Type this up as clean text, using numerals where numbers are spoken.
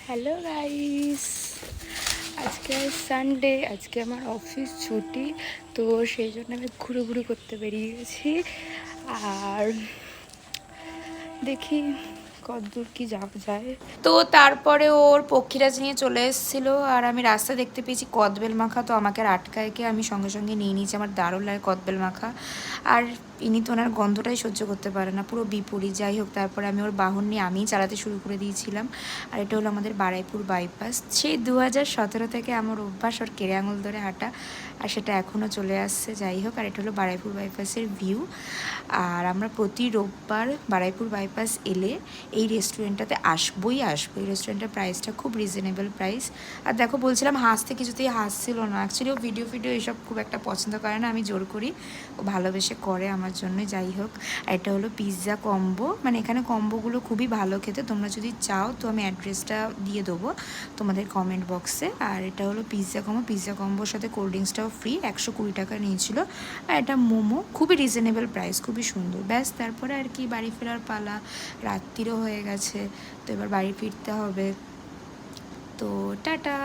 Hello guys, আজকে Sunday, আজকে আমার অফিস ছুটি। তো সেই জন্য আমি ঘুরু করতে বেরিয়ে গেছি। আর দেখি কতদূর কি যাওয়া যায়। তো তারপরে ওর পক্ষীরাজ নিয়ে চলে এসেছিলো, আর আমি রাস্তা দেখতে পেয়েছি কদবেল মাখা। তো আমাকে আর আটকায় গিয়ে আমি সঙ্গে সঙ্গে নিয়ে নিয়েছি। আমার দারুণ লাগে কদবেল মাখা। আর ইনি তো ওনার গন্ধটাই সহ্য করতে পারে না, পুরো বিপরীত। যাই হোক, তারপরে আমি ওর বাহন নিয়ে আমিই চালাতে শুরু করে দিয়েছিলাম। আর এটা হলো আমাদের বারুইপুর বাইপাস। সেই 2017 থেকে আমার অভ্যাস ওর কেড়ে আঙুল ধরে হাঁটা, আর সেটা এখনও চলে আসছে। যাই হোক, আর এটা হলো বারুইপুর বাইপাসের ভিউ। আর আমরা প্রতি রোববার বারুইপুর বাইপাস এলে এই রেস্টুরেন্টটাতে আসবোই। এই রেস্টুরেন্টের প্রাইসটা খুব রিজনেবল প্রাইস। আর দেখো, বলছিলাম হাসতে, কিছুতেই হাসছিল না। অ্যাকচুয়ালি ও ভিডিও এসব খুব একটা পছন্দ করে না, আমি জোর করি, ও ভালোবেসে করে আমার জন্য। যাই হোক, আর এটা হলো পিৎজা কম্বো। মানে এখানে কম্বোগুলো খুবই ভালো খেতে। তোমরা যদি চাও তো আমি অ্যাড্রেসটা দিয়ে দেবো তোমাদের কমেন্ট বক্সে। আর এটা হলো পিৎজা কম্বোর সাথে কোল্ড ড্রিঙ্কসটাও ফ্রি, 120 টাকা নিয়েছিল। আর এটা মোমো, খুবই রিজনেবল প্রাইস, খুবই সুন্দর। ব্যাস, তারপরে আর কি বাড়ি ফেরার পালা। রাত্রিরও হয়ে গেছে, তো এবার বাড়ি ফিরতে হবে। তো টাটা।